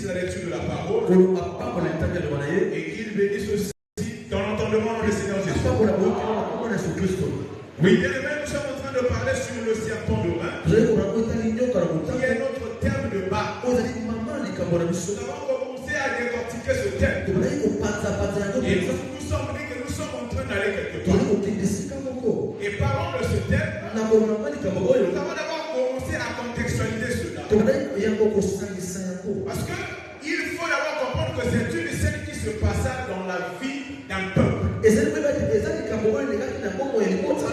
bénisse la lecture de la parole et qu'il bénisse aussi dans l'entendement de Seigneur Jésus. Oui, bien aimé, nous sommes en train de parler sur le serpent de main, qui est notre terme de bas. Nous avons commencé à décortiquer ce terme. Et nous nous sommes dit que nous sommes en train d'aller quelque part. Et parlons de ce terme. Nous avons d'abord commencé à contextualiser cela. Parce qu'il faut d'abord comprendre que c'est une scène qui se passa dans la vie d'un peuple. Le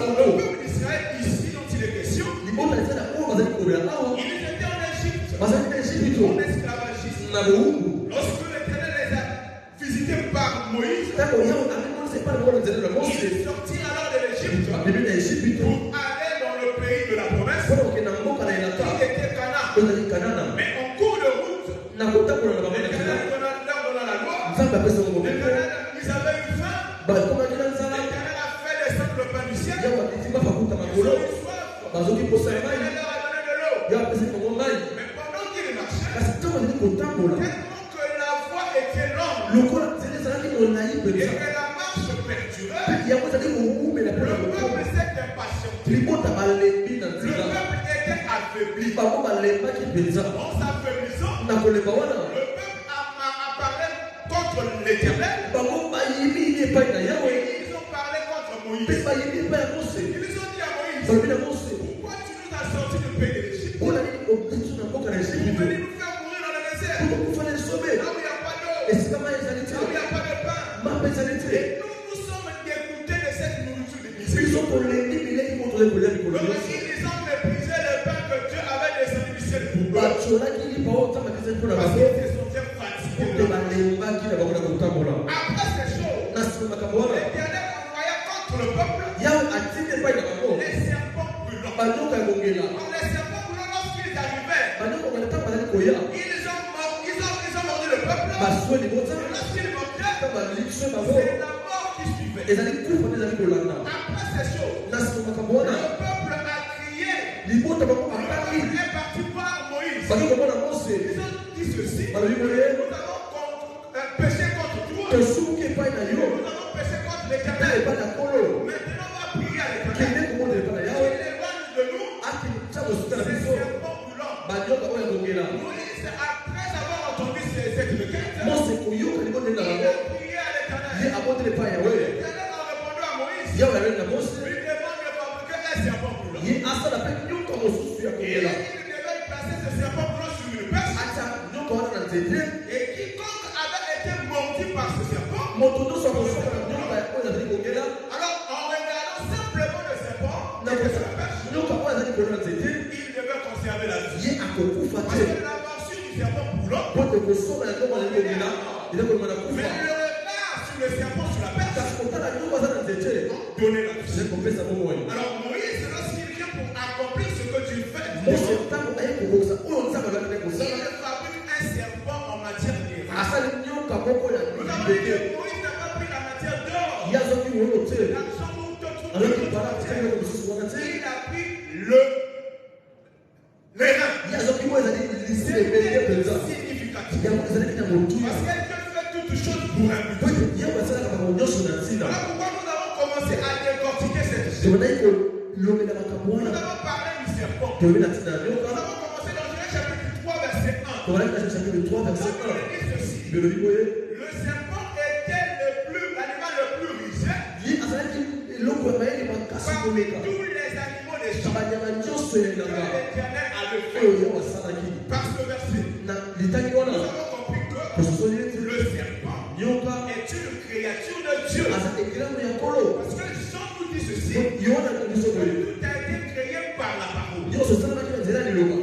peuple d'Israël, ici dont il est question, il était en Égypte, en esclavagisme. Lorsque l'Éternel les a visités par Moïse, ils sortirent alors de l'Égypte pour aller dans le pays de la promesse, qui était Canaan. Mais en cours de route, l'Éternel leur donna la loi. Ils avaient eu faim. L'Éternel a fait descendre le pain du ciel. Ils ont eu soif. L'Éternel leur a donné de l'eau. Mais pendant qu'ils marchaient, tellement que la voie était longue et que la marche perdurait, le peuple s'est impatienté. Le peuple était affaibli. En s'affaiblissant, le peuple a parlé contre l'Éternel. Et ils ont parlé contre Moïse. Ils ont dit à Moïse, pourquoi tu nous as sortis du pays de l'Égypte pour venir nous faire mourir dans le désert, là où il n'y a pas d'eau, là où il n'y a pas de pain. Et nous sommes dégoûtés de cette nourriture difficile. Ils ont méprisé le pain que Dieu avait descendu du ciel pour eux. Parce qu'ils se sentaient fatigués. Après ces choses, l'Éternel envoya contre le peuple les serpents brûlants. Quand les serpents brûlants, lorsqu'ils arrivaient, ils ont mordu le peuple. Lorsqu'ils mordaient, c'est la mort qui suivait. Après ces choses, le peuple a crié. Le peuple est parti voir Moïse. Ils ont dit ceci: nous avons péché contre toi. Nous avons péché contre l'Éternel. Maintenant, on va prier à l'Éternel qu'il éloigne de nous ces serpents brûlants. Moïse, après avoir entendu cette requête, il a prié à l'Éternel. L'Éternel, en répondant à Moïse, lui demande de fabriquer un serpent brûlant. Et il devait placer ce serpent brûlant sur une perche. Et quiconque avait été mordu par ce serpent, alors en regardant simplement le serpent qui était sur la perche, il devait conserver la vie. Parce que la morsure du serpent brûlant, mais le regard sur le serpent sur la perche donnait la vie. Alors Moïse, lorsqu'il vient pour accomplir ce que Dieu fait, il fabrique un serpent en matière d'érable. Nous avons dit que Moïse n'a pas pris la matière d'or, l'argent ou d'autres matières. Il a pris les reins. C'est significatif. Parce que Dieu fait toutes choses pour un but. Voilà pourquoi nous avons commencé à décortiquer cette chose. Nous avons parlé du serpent. Nous avons commencé dans Genèse chapitre 3, verset 1. On dit ceci: le serpent était l'animal le plus rusé parmi tous les animaux des champs que l'Éternel avait fait. Par ce verset, nous avons compris que le serpent est une créature de Dieu. Parce que Jean nous dit ceci: tout a été créé par la parole.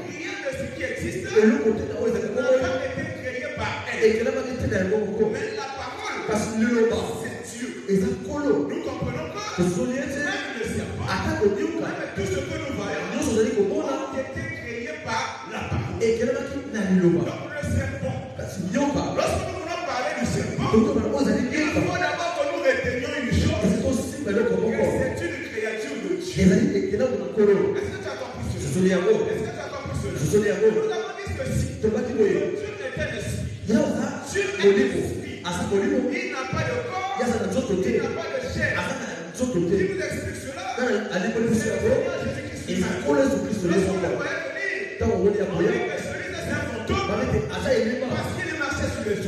Rien de ce qui existe n'a pas été créé par elle. Mais la parole, c'est Dieu. Nous comprenons que même le serpent, même tout ce que nous voyons, ont été créés par la parole. Donc le serpent, lorsque nous voulons parler du serpent, il faut d'abord que nous retenions une chose: c'est une créature de Dieu. Est-ce que tu as compris cela? Nous avons dit que si Dieu était l'esprit, il n'a pas de corps, il n'a pas de chair. Qui nous explique cela? Il a collé sur Christ. C'est un fantôme parce qu'il marchait sur les eaux.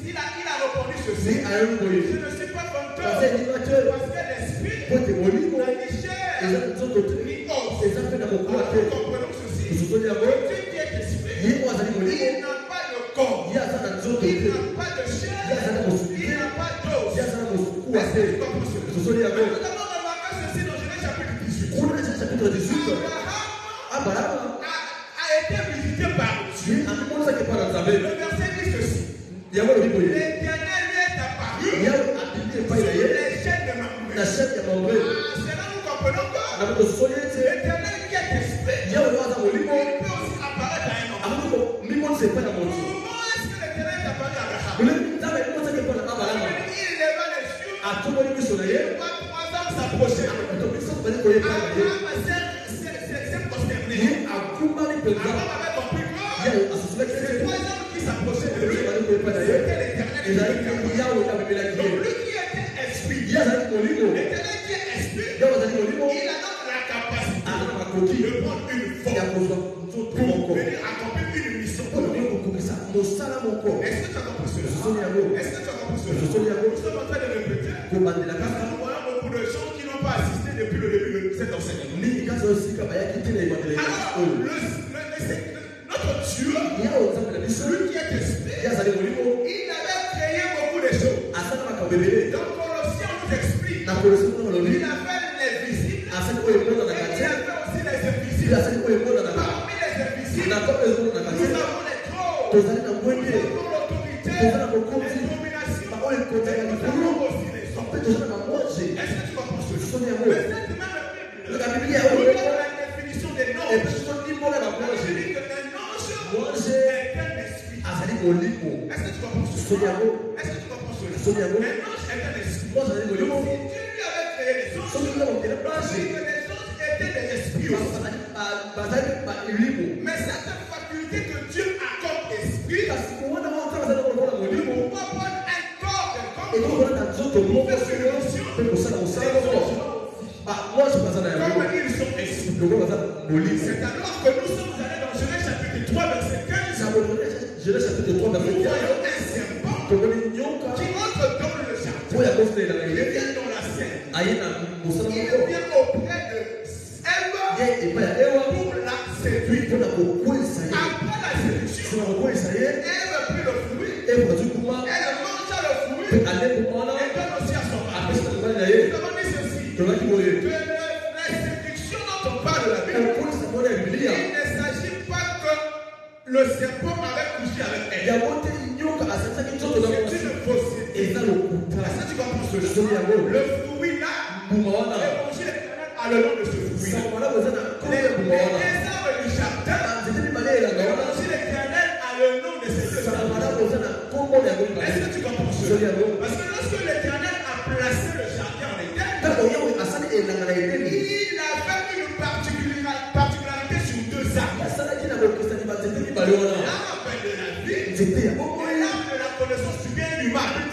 Il a répondu ceci: je ne suis pas fantôme parce que l'esprit n'a ni chair ni os. Comprenons ceci: Dieu qui est esprit, il n'a pas de corps, il n'a pas de chair, il n'a pas d'os. Est-ce que tu comprends cela? Nous avons remarqué ceci dans Genèse chapitre 18. Abraham a été visité par Dieu. Le verset dit ceci: l'Éternel lui est apparu sur les chaînes de Mamré. Cela nous comprenons que l'Éternel qui est esprit, il peut aussi apparaître à un homme. Comment est-ce que l'Éternel est apparu à Abraham? Il leva les yeux, il voit 3 hommes s'approcher. Abraham s'est prosterné. Abraham avait compris que ces 3 hommes qui s'approchaient de lui, c'était l'Éternel. Donc lui qui était esprit, l'Éternel qui est esprit, il a donc la capacité de prendre une forme pour venir accomplir une mission. Est-ce que tu as compris cela? Est-ce que tu as compris cela? Nous sommes en train de répéter parce que nous voyons beaucoup de gens qui n'ont pas assisté depuis le début de cet enseignement. Alors, notre Dieu, lui qui est esprit, il avait créé beaucoup de choses. Donc Colossiens nous explique: il a fait les visibles et il a fait aussi les invisibles. Parmi les invisibles, nous avons les trônes, nous avons l'autorité, les dominations, et nous avons aussi les hommes. Est-ce que tu comprends cela? Mais cette même Bible, nous donne la définition des noms. Elle dit qu'un ange est un esprit. Est-ce que tu comprends cela? Est-ce que tu comprends cela? Un ange est un esprit. Donc si Dieu lui avait créé les anges, c'est que les anges étaient des esprits. Mais cette faculté que Dieu a comme esprit, pour pouvoir prendre un corps quelconque, pour faire une mission, comme ils sont esprits. C'est alors que nous sommes allés dans Genèse chapitre 3 verset 15. Nous voyons un serpent qui entre dans le jardin. Il vient dans la scène. Il vient auprès de Ève pour la séduire. Après la séduction, Ève prit le fruit. Elle mangea le fruit et donne aussi à son mari. Nous avons dit ceci: que la séduction dont on parle de la Bible, il ne s'agit pas que le serpent avait couché avec elle. C'est une fausseté. Est-ce que tu comprends cela? Le fruit là, l'Évangile a le nom de ce fruit. Les arbres du jardin, l'Évangile éternel a le nom de ces deux arbres. Est-ce que tu comprends cela? Parce que lorsque l'Éternel a placé le jardin en Éden, il avait une particularité sur 2 arbres. L'arbre de la vie et l'arbre de la connaissance du bien et du mal. Mais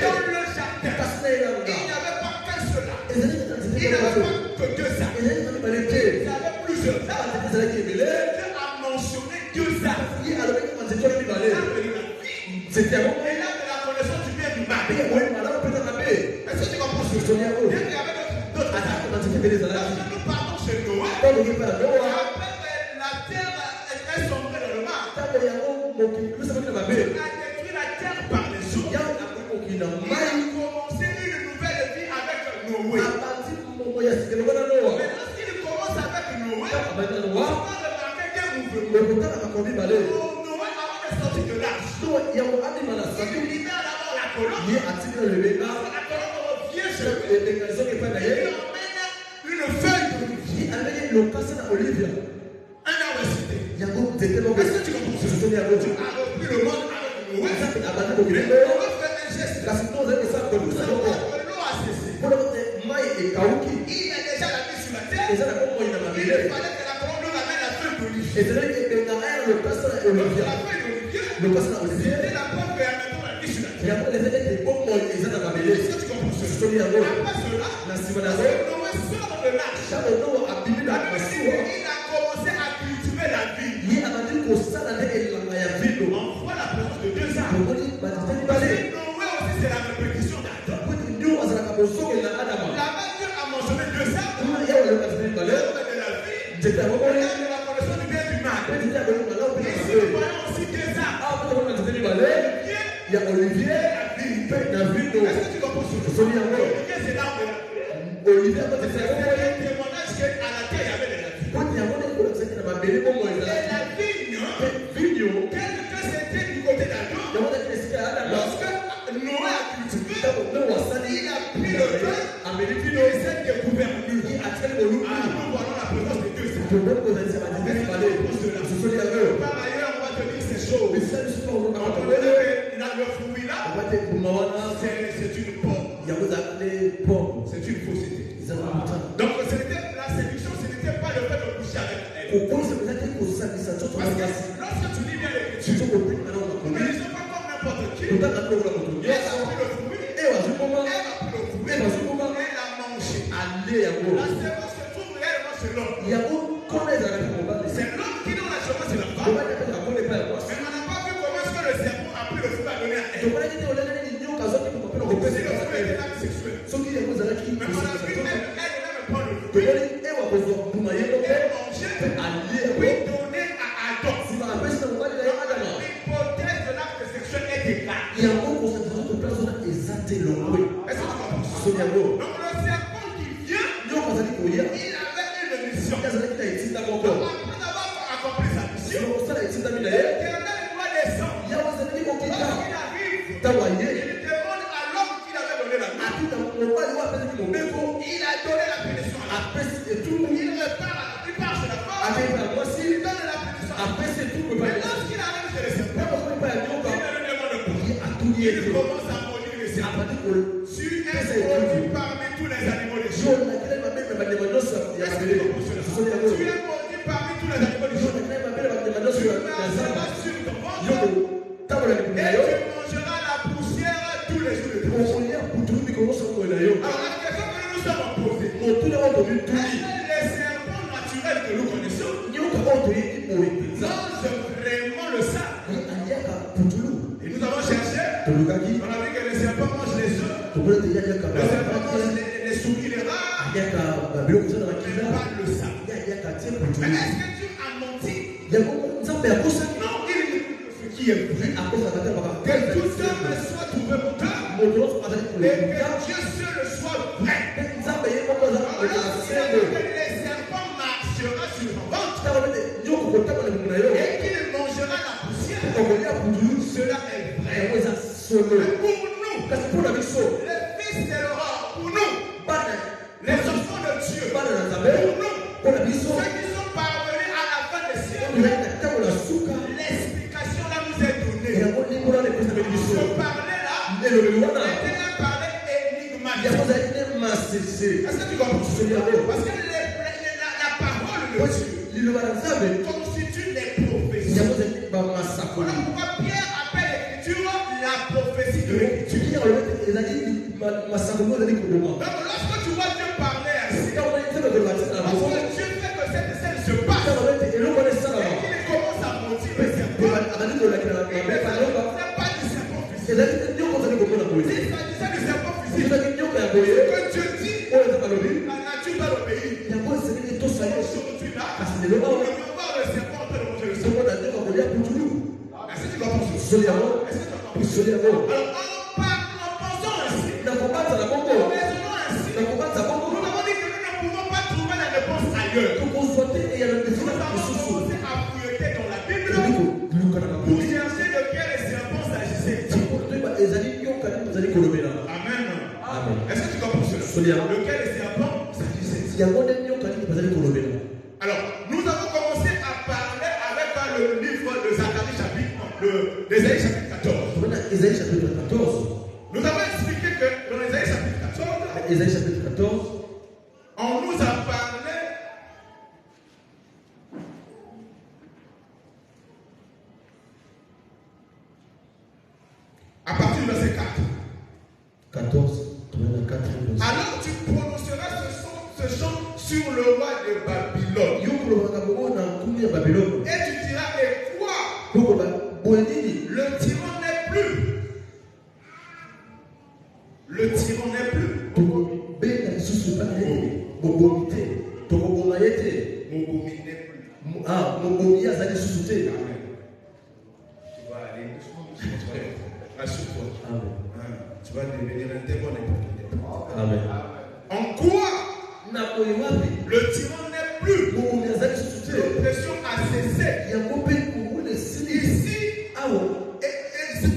dans le jardin, il n'y avait pas qu'un seul arbre. Il n'avait pas que 2 arbres. Il y avait plusieurs arbres. Dieu a mentionné 2 arbres. L'arbre de la vie et l'arbre de la connaissance du bien et du mal. Est-ce que tu comprends ce que je veux dire? Il y avait d'autres arbres. Parce que nous partons chez Noé. Après la terre est sombrée dans le mar. Dieu a détruit la terre par les eaux. Il a commencé une nouvelle vie avec Noé. Mais lorsqu'il commence avec Noé, on va remarquer qu'un mouvement. Noé, avant de sortir de l'arche, il libère d'abord la colombe. La colombe revient chez lui. Il emmène une feuille d'olivier. Un arbre cité. Est-ce que tu comprends ce que Dieu a repris le monde avec Noé? On va faire un geste. L'eau a cessé. Il a déjà la vie sur la terre. Il fallait que la colombe nous amène la feuille d'olivier. La feuille d'olivier c'était la preuve qu'il y a maintenant la vie sur la terre. Est-ce que tu comprends cela? Après cela, parce que Noé sort de l'arche. Il a commencé à cultiver la vie. On voit la présence de deux arbres. Parce que Noé aussi, c'est la répétition d'Adam. Là-bas, Dieu a mentionné deux arbres. L'arbre de la vie, et l'arbre de la connaissance du bien et du mal. Et ici, nous voyons aussi deux arbres. Il y a Olivier, la vie. Est-ce que tu comprends ce que Olivier, c'est l'arbre de la vie. Olivier, c'est un témoignage qu'à la terre, il y avait de la vie. Et la vigne, quelque c'était du côté d'Adam. Lorsque Noé a cultivé, il a pris le pain et s'est découvert nu. Nous voyons la présence de Dieu. Par ailleurs, on va te dire ces choses. Le fruit là, c'est une pomme. C'est une fausseté. Donc la séduction, ce n'était pas le fait de coucher avec elle. Lorsque tu lis bien l'écriture, ne lisez pas comme n'importe qui. Elle a pris le fruit. Elle a mangé. La sémence se trouve réellement chez l'homme. C'est l'homme qui donne la semence et la femme. Mais on n'a pas vu comment est-ce que le serpent a pris le fruit à donner à elle. C'est le fruit était l'acte sexuel. Mais on a vu elle prendre le fruit. Elle mangeait, puis donner à Adam. L'hypothèse de l'acte sexuel est éclatée. Est-ce que tu comprends? Donc le serpent qui vient, il avait une mission. Donc après avoir accompli sa mission, l'Éternel doit descendre. Lorsqu'il arrive, il demande à l'homme qu'il avait donné la main. Il a donné la bénédiction à l'homme. Il repart à la plupart chez la femme. Il donne la bénédiction à l'homme. Mais lorsqu'il arrive chez le serpent, il ne le demande pas. Il commence à maudire le serpent. Tu es maudit parmi tous les animaux des champs. Tu es maudit parmi tous les animaux des champs. Tu marcheras sur ton ventre et tu mangeras la poussière tous les jours de ta vie. Alors la question que nous nous sommes posée, est-ce que les serpents naturels que nous connaissons mangent vraiment le sable? Et nous avons cherché, on a vu que les serpents mangent les œufs, les serpents mangent les souris, les rats, mais pas le sable. Mais est-ce que Dieu a menti? Non, il dit ce qui est vrai. Que tout homme soit trouvé menteur et que Dieu seul soit vrai. Les serpents marchera sur ton ventre et qu'il mangera la poussière. Cela est vrai. Mais pour nous, les fils de l'aurore, pour nous, les enfants de Dieu, pour nous, ceux qui sont parvenus à la fin des siècles, l'explication là nous est donnée. Ce parler-là était un parler énigmatique. Est-ce que tu comprends? Parce que la parole de Dieu constitue les prophéties. Voilà pourquoi Pierre appelle l'écriture la prophétie de l'écriture. Donc lorsque tu vois Dieu parler ainsi, parce que Dieu fait que cette scène se passe et qu'il commence à mentir le serpent, il ne pas du serpent physique. S'il s'agissait du serpent physique, ce que Dieu dit, la nature doit l'obéir. Aujourd'hui là, on ne peut voir le serpent en train de manger le serpent. Est-ce que tu comprends ce? Est-ce que tu comprends? Alors en pensant ainsi, en raisonnant ainsi, nous avons dit que nous ne pouvons pas trouver la réponse ailleurs. Nous avons commencé à fouilleter dans la Bible pour chercher de quel serpent s'agissait. Amen. Est-ce que tu comprends cela? De quel serpent s'agissait? Alors, nous avons commencé à parler avec le livre de Zacharie d'Ésaïe chapitre 14. Nous avons expliqué que dans Ésaïe chapitre 14, on nous a parlé À partir du verset 4. 14. Alors tu prononceras ce chant sur le roi de Babylone. Et tu diras, et quoi? Le tyran n'est plus. Le tyran n'est plus. Mogomi n'est plus. Ah, Mogomi a zané sous-souté. Tu vas aller doucement. Assure-toi. Tu vas devenir un témoin. Amen. En quoi le tyran n'est plus? L'oppression a cessé. Ici,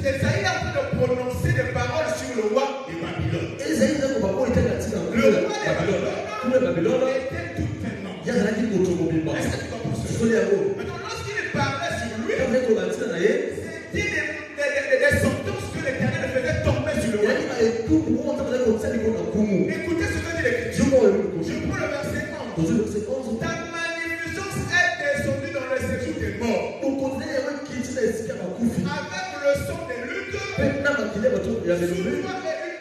Esaïe a en train de prononcer des paroles sur le roi de Babylone. Le roi de Babylone était tout un homme. Est-ce que tu comprends cela? Maintenant, lorsqu'il parlait sur lui, c'était des sentences que l'Éternel faisait tomber sur le roi. Écoutez ce que dit l'Écriture. Je prends le verset 11. Ta magnificence est descendue dans le séjour des morts. Avec le son des luttes, sous toi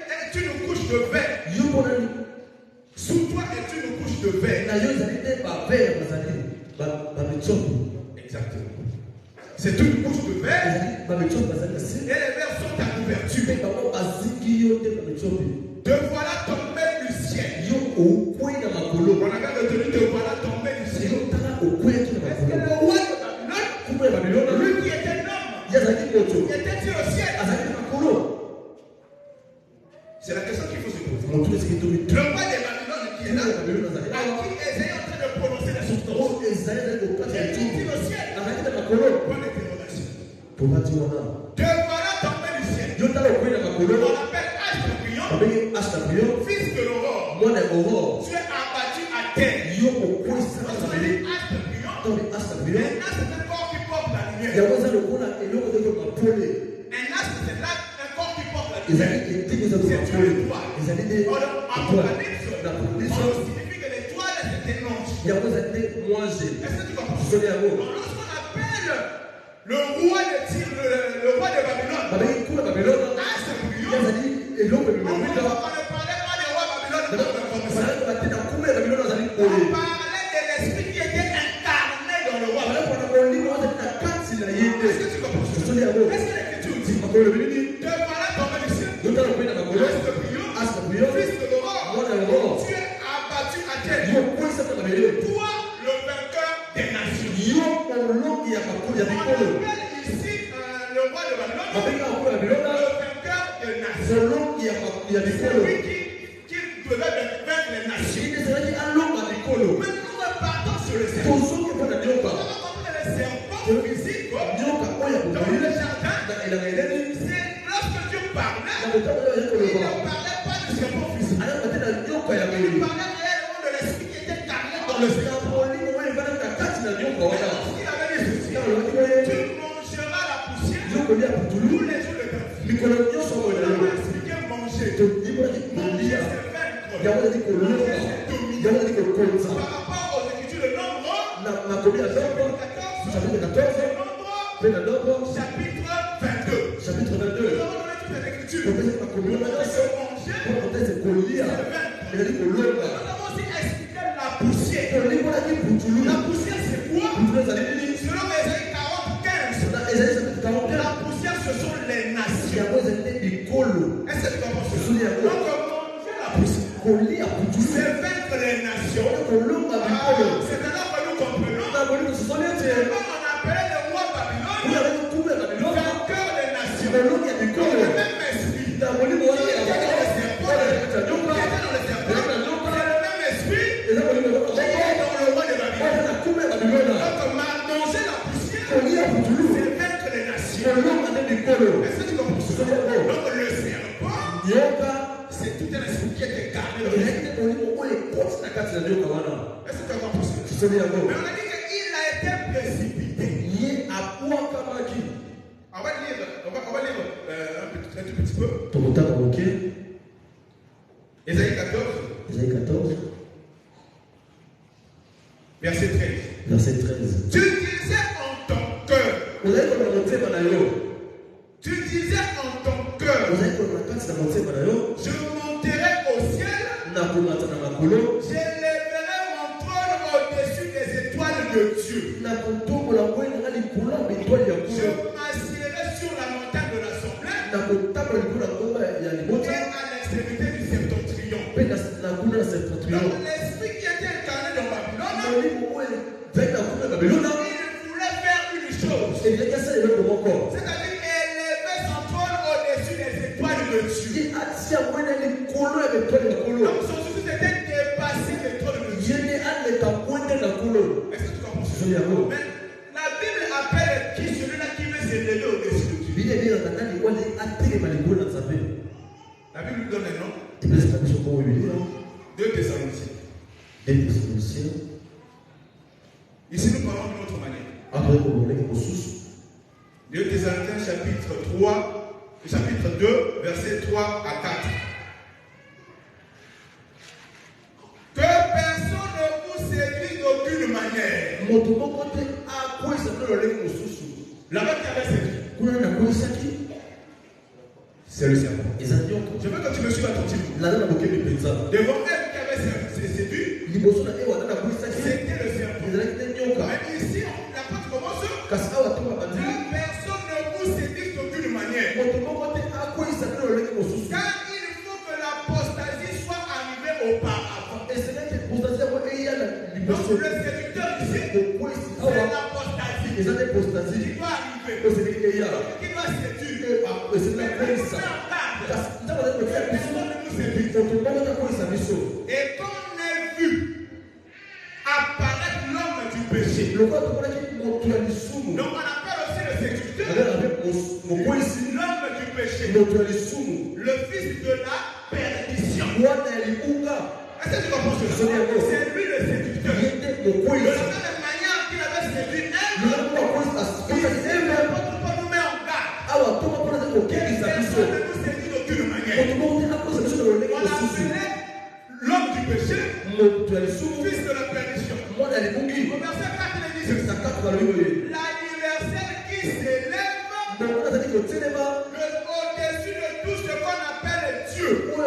est une couche de verre. Sous toi est une couche de verre. Exactement. C'est une couche de verre. Et les verres sont ta couverture. Te voilà tombé du ciel. On avait retenu te voilà tombé du ciel. Est-ce que le roi de Babylone, lui qui était homme, était-il au ciel? C'est la question qu'il faut se poser. Le roi de Babylone qui est là, à qui Esaïe est en train de prononcer la substance. Est-il au ciel? Bonne interrogation. Te voilà tombé du ciel. On appelle Ashtabrion, fils de l'aurore. Tu es abattu à terre. Ashtabrion, un astre c'est un corps qui porte la lumière. Un astre c'est là un corps qui porte la lumière. C'est une étoile. Apocalypse, on signifie que l'étoile c'est un ange. Est-ce que tu comprends? Lorsqu'on appelle le roi de Babylone, Ashtabrion, on ne parlait pas du roi Babylone. On parlait de l'esprit qui était incarné dans le roi. Est-ce que tu comprends? Est-ce que l'Écriture dit? Te voilà tombé du ciel. Ashtabrion, fils de l'aurore, tu es abattu à terre. Toi, le vainqueur des nations. On appelle ici le roi de Babylone le vainqueur des nations. C'est lui qui devait vaincre les nations. Mais nous repartons sur le serpent. Nous avons compris que le serpent physique dans le jardin, c'est lorsque Dieu parlait, il ne parlait pas du serpent physique. Il parlait réellement de l'esprit qui était carré dans le serpent. Il avait dit ceci: tu mangeras la poussière tous les jours de ta vie. On va expliquer manger. Manger, c'est vaincre. Manger, c'est dominer. Par rapport aux Écritures de Nombre, chapitre 14, chapitre 22. Nous avons donné toutes les Écritures. Manger, c'est vaincre. Nous avons aussi expliqué la poussière. La poussière, c'est quoi? Selon Esaïe 45, la poussière, ce sont les nations. Est-ce que tu comprends cela? Donc, manger la poussière, c'est vaincre les nations. C'est alors que nous comprenons. On appelait le roi Babylone vainqueur des nations. Le même esprit qui était dans le serpent, c'est le même esprit qui est dans le roi de Babylone. Donc, manger la poussière, c'est vaincre les nations. Est-ce que tu comprends cela? Donc, le serpent, c'est tout un esprit qui était carré dans le serpent. Est-ce que tu comprends cela? Mais on a dit qu'il a été précipité. On va lire un tout petit peu. Esaïe 14. Verset 13. Tu disais en ton cœur. Tu disais en ton cœur. sur la montagne de l'assemblée et à l'extrémité du septentrion. Donc l'esprit qui était incarné dans Babylone, il voulait faire une chose, c'est-à-dire élever son trône au-dessus des étoiles de Dieu. Donc son souci c'était dépasser les trônes de Dieu. Est-ce que tu comprends ça? Mais la Bible appelle qui celui-là qui veut s'élever au-dessus de Dieu. La Bible lui donne un nom. 2 Thessaloniciens. Ici nous parlons d'une autre manière. 2 Thessaloniciens chapitre 2, versets 3 à 4. Que personne ne vous séduise d'aucune manière. Là-bas qui avait séduit, c'est le serpent. Je veux que tu me suives attentivement. Devant elle qui avait séduit, c'était le serpent. Mais ici, la porte commence. Que personne ne vous séduise d'aucune manière. Car il faut que l'apostasie soit arrivée auparavant. Donc le séducteur ici, c'est l'apostasie. Qui doit arriver. Qui doit séduire. Et qu'on ait vu apparaître l'homme du péché. Donc on appelle aussi le séducteur l'homme du péché, le fils de la perdition. Est-ce que tu comprends cela? C'est lui le séducteur. De la même manière qu'il avait séduit elle, il nous met en garde. Personne ne nous séduit d'aucune manière. On appelait l'homme du péché fils de la perdition. Au verset 4, il dit ceci. L'anniversaire qui s'élève au-dessus de tout ce qu'on appelle Dieu. Ou de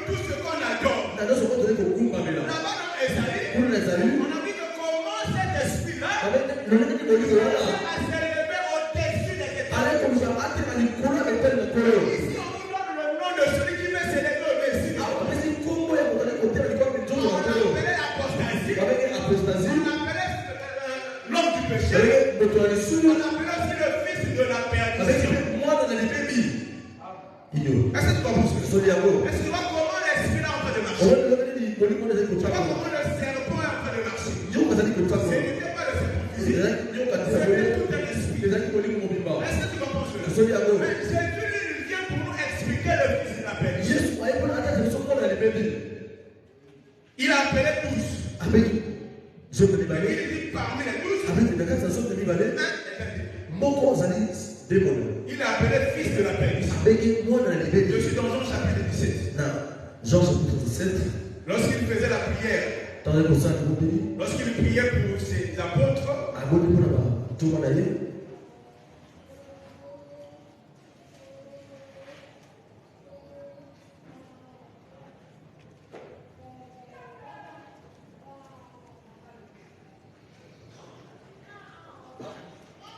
tout ce qu'on adore. Là-bas dans Esaïe, on a vu que comment cet esprit-là a s'élevé au-dessus des étoiles. Ici, on nous donne le nom de celui qui veut s'élever au-dessus. On appelait l'apostasie. On appelait l'homme du péché. On appelait aussi le fils de la perdition. Est-ce que tu comprends ce que je veux dire? Est-ce que tu vois comment l'esprit est en train de marcher? Tu vois comment le serpent est en train de marcher? Ce n'était pas le serpent physique. C'était tout un esprit. Est-ce que tu comprends ce que je veux dire? Mais Jésus vient pour nous expliquer le fils de la perdition. Il a appelé 12. Il dit parmi les 12, il a appelé fils de la perdition. Je suis dans Jean chapitre 17. Lorsqu'il faisait la prière, lorsqu'il priait pour ses apôtres,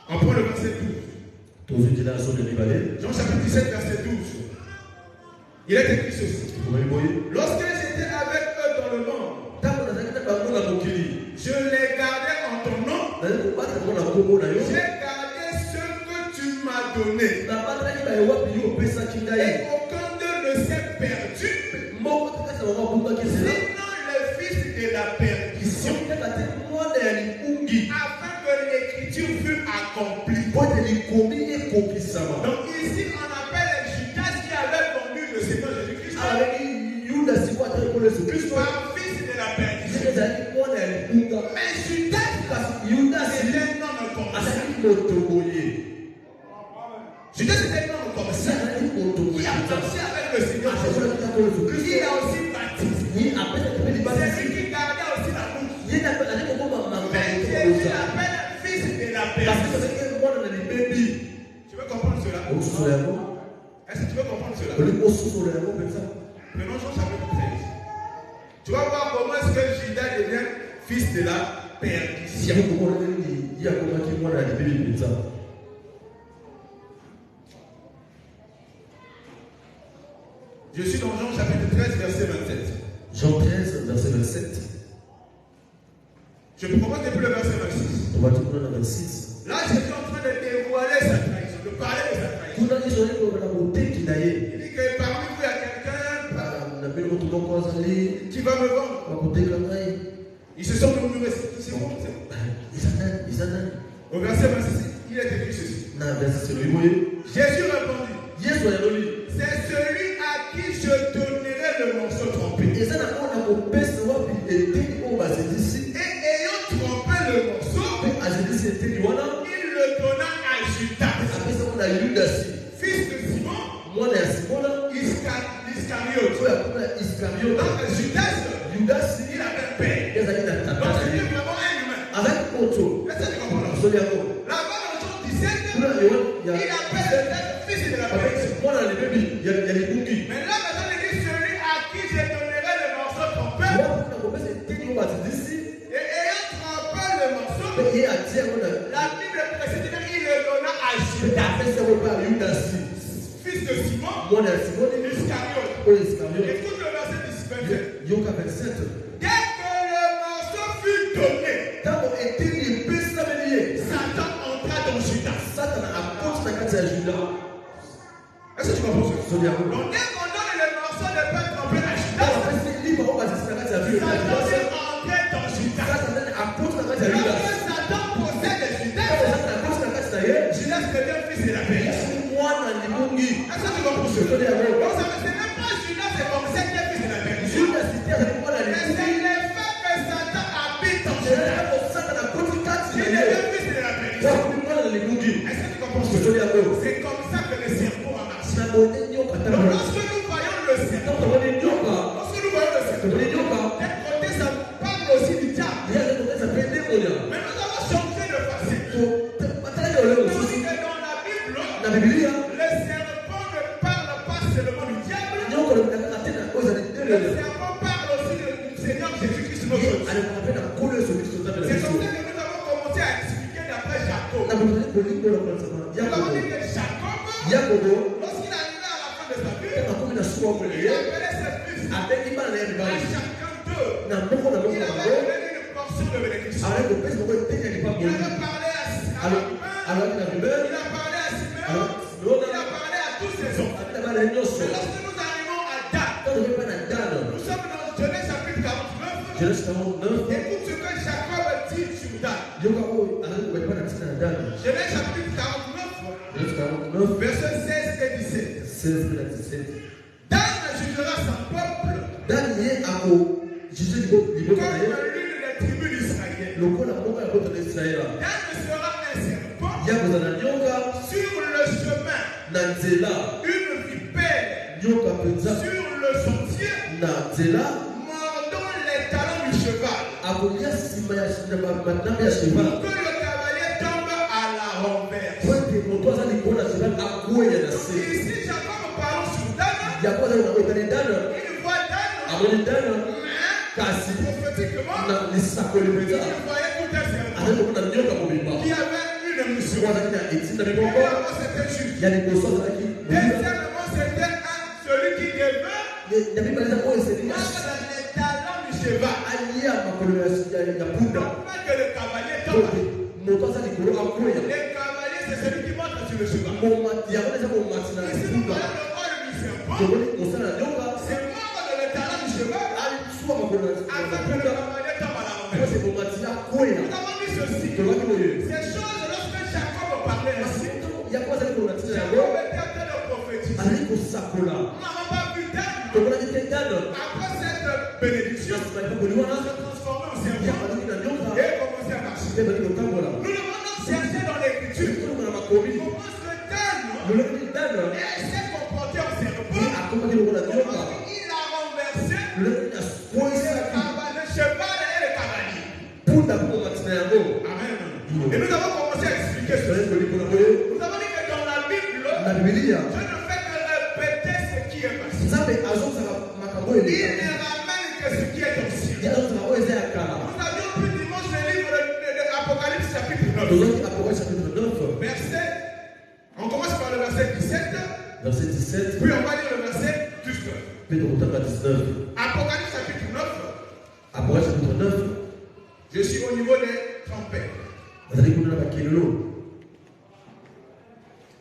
on prend le verset 12. Jean chapitre 17, verset 12. Il est écrit ceci. Lorsque j'étais avec eux dans le monde, je les gardais en ton nom. J'ai gardé ce que tu m'as donné. Et aucun d'eux ne s'est perdu. Sinon le fils de la perdition. Afin que l'écriture fût accomplie. Donc ici on appelle Judas qui avait conduit le Seigneur Jésus-Christ par fils de la perdition. Mais Judas était un homme commerçant. Judas était un homme commerçant. Il a marché avec le Seigneur Jésus-Christ. Il a aussi baptisé. C'est lui qui gardait aussi la bouche. Mais Jésus l'appelle fils de la perdition. Tu veux comprendre cela? Est-ce que tu veux comprendre cela? Prenons Jean chapitre 13. Tu vas voir comment est-ce que Judas devient fils de la perdition. Je suis dans Jean chapitre 13, verset 27. Jean 13, verset 27. Je propose depuis le verset 26. On va tourner dans le 26. Là, Jésus est en train de dévoiler sa trahison, de parler de sa trahison. Il dit que parmi vous, il y a quelqu'un qui va me vendre. Ils se sont murmurés. C'est bon, c'est bon. Au verset 26, il est écrit ceci. Jésus répondit. C'est celui à qui je donnerai le morceau trompé. Et ayant trompé le morceau, il le donna à Judas, fils de Simon, Iscariote. Donc Judas, il avait peur. Donc c'était vraiment un humain. Est-ce que tu comprends? Là-bas dans Jean 17, il appelle le fils de la perfection. Mais là maintenant il dit celui à qui je donnerai le morceau trompé. Et ayant trompé le morceau, la Bible précise qu'il le donna à Judas, fils de Simon, Iscariote. Écoute le verset 27. Dès que le morceau fut donné, Satan entra dans Judas. Est-ce que tu comprends ça? Donc dès qu'on donne le morceau de pain trempé à Judas, Satan est entré dans Judas. Lorsque Satan possède Judas, Judas devient fils de la perdition. Est-ce que tu comprends ça? Donc ce n'est pas Judas c'est comme ça qui est fils de la perdition. Mais c'est le fait que Satan habite en Judas qui devient fils de la perdition. Est-ce que tu comprends ça? C'est comme ça que le cerveau a marché. Donc lorsque nous voyons le cerveau, d'un côté ça parle aussi du diable. Mais nous avons changé de facette. On dit que dans la Bible, le serpent ne parle pas seulement du diable. Le serpent parle aussi du Seigneur Jésus-Christ notre Dieu. C'est comme ça que nous avons commencé à expliquer d'après Jacob. Nous avons dit que Jacob, lorsqu'il arrivait à la fin de sa vie, il appelait ses fils. À chacun d'eux, il avait donné une portion de bénédiction. Il avait parlé à Ruben, il a parlé à Simeon, il a parlé à tous ses hommes. Mais lorsque nous arrivons à Dan, nous sommes dans Genèse chapitre 49. Écoute ce que Jacob dit sur Dan. Genèse chapitre 49, versets 16 et 17. Dan jugera son peuple comme l'une des tribus d'Israël. Dan sera un serpent sur le chemin, une vipère sur le sentier, mordant les talons du cheval, pour que le cavalier tombe à la renverse. Ici, Jacob parle sur Dan. Il voit Dan, mais prophétiquement, il voyait tout un serpent qui avait une mission. Premièrement, c'était juste. Deuxièmement, c'était celui qui devait mordre les talons du cheval. Donc, pas que le cavalier tombe. Le cavalier, c'est celui qui monte sur le cheval. Ici, nous voyons le rôle du serpent. C'est mordre les talons du cheval afin que le cavalier tombe à la renverse. Nous avons dit ceci. Ces choses, lorsque Jacob parlait ainsi, Jacob était en train de prophétiser. Nous n'avons pas vu Dan. Après cette bénédiction, se transformer en serpent et commencer à marcher. Nous devons donc chercher dans l'écriture comment ce Dan s'est comporté en serpent, comment il a renversé le cheval et le cavalier. Amen. Et nous avons commencé à expliquer cela. Nous avons dit que dans la Bible, je ne fais que répéter ce qui est passé. Il ne ramène que ce qui est ancien. Nous avions pu dimanche le livre Verset, on commence par le verset 17. Verset 17. Puis on va lire le verset 19. Apocalypse chapitre 9. Apocalypse chapitre 9. Je suis au niveau des trompettes.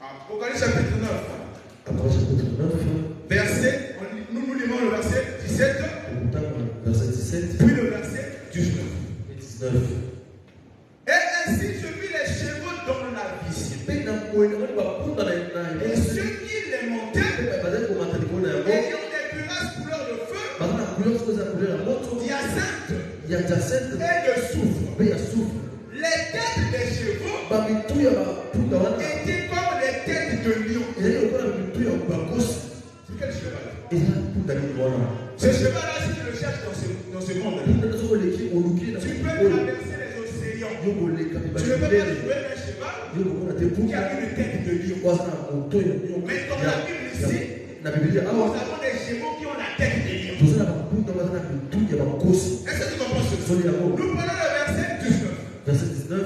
Apocalypse chapitre 9. Apocalypse chapitre 9. Verset, nous lisons le verset 17. Verset 17. Puis le verset 19. Et ainsi je vis les chevaux dans la vision. Et ceux qui les montaient ayant des cuirasses couleur de feu, d'hyacinthe et de soufre. Les têtes des chevaux étaient comme les têtes de lion. C'est quel cheval? Ce cheval-là, si tu le cherches dans ce monde, tu peux traverser les océans. Tu ne peux pas trouver un cheval qui a une tête de lion. Mais dans la Bible ici, nous avons des chevaux qui ont la tête de lion. Est-ce que tu comprends ce que nous prenons le verset 19.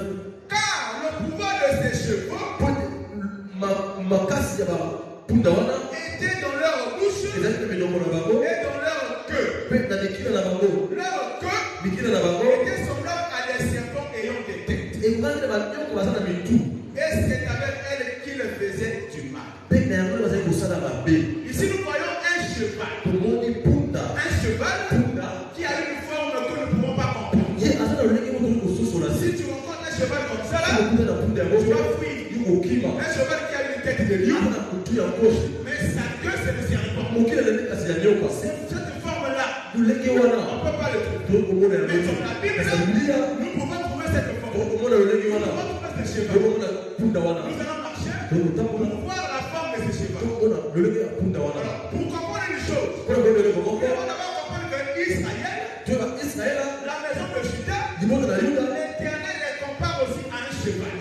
Car le pouvoir de ces chevaux était dans leur bouche et dans leur queue. Leur queue était semblable à des serpents ayant des têtes. Et c'est avec elle qu'il faisait du mal. Ici nous voyons un cheval. Un cheval qui a une forme que nous ne pouvons pas comprendre. Si tu rencontres un cheval comme ça, là, tu vas fuir. Un cheval qui a une tête de lion, mais sa queue c'est le serpent. Cette forme-là, on ne peut pas le trouver. Mais dans la Bible, nous pouvons trouver cette forme. Nous pouvons trouver ce cheval. Nous allons marcher pour voir la forme de ce cheval. Pour comprendre une chose, on va comprendre que Israël, la maison de Juda, l'Éternel les compare aussi à un cheval.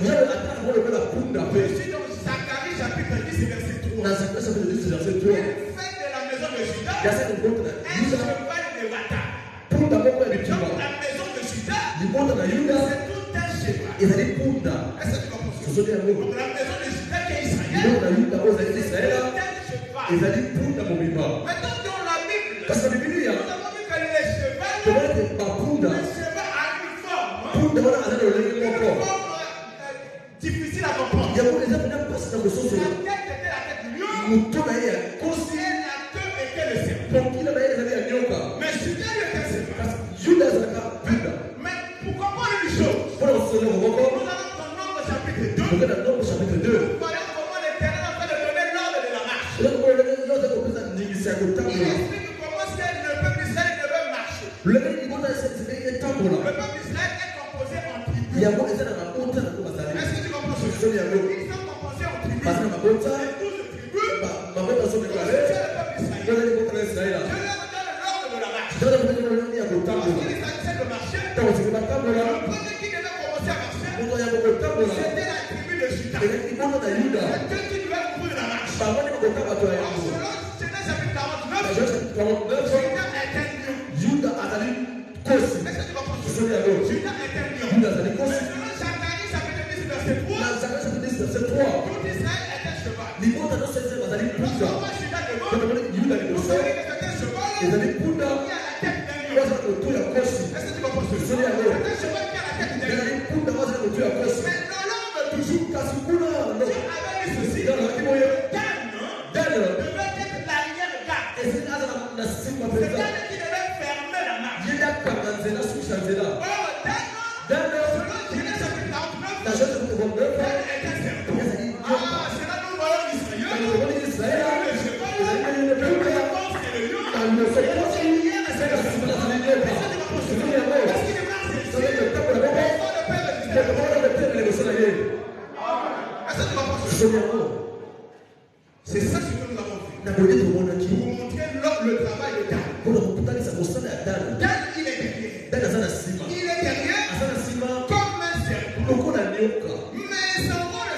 Je suis dans Zacharie chapitre 10 verset 3. Il fait de la maison de Juda un cheval de bataille. Donc la maison de Juda, c'est tout un cheval. Est-ce que tu comprends ce que je veux dire? Donc la maison de Juda qui est Israël, c'est tout un cheval. Maintenant dans la Bible, nous avons vu que les chevaux, le cheval a une forme difficile à comprendre. La tête était la tête du lion, et la queue était le serpent. Mais Juda était un serpent. Mais pour comprendre une chose, nous allons dans Nombre chapitre 2. Nous voyons comment l'Éternel a fait de donner l'ordre de la marche. Il explique comment le peuple d'Israël devait marcher. Le peuple d'Israël est composé en tribus. Est-ce que tu comprends ce que je veux dire? Ils sont composés en tribus. Et 12 tribus. C'est le peuple d'Israël. Je leur donne l'ordre de la marche. Lorsqu'il s'agissait de marcher, le premier qui devait commencer à marcher, c'était la tribu de Juda. C'est eux qui devaient ouvrir la marche. Selon Genèse chapitre 49, Juda est un lion. Est-ce que tu comprends ce que je veux dire? Juda est un lion. Mais selon Zacharie chapitre 10 verset 3, tout Israël est un cheval. Lorsqu'on voit Juda devant, vous savez que c'est un cheval qui a la tête d'un lion. Est-ce que tu comprends ce que je veux dire? C'est un cheval qui a la tête d'un lion. Mais dans l'ordre toujours, Dieu avait dit ceci. Dan devait être l'arrière garde. C'est Dan qui devait fermer la marche. Or, Dan, selon Genèse chapitre 49, Dan est un serpent. C'est là nous voyons Israël. Le cheval, le pense que le lion, et le lion, c'est le cheval. Est-ce qu'il est marché ici? Est-ce que tu comprends ce que je veux dire? C'est ça ce que nous avons fait. Pour montrer le travail de Dan. Dan, il est derrière. Il est derrière comme un serpent. Mais son rôle,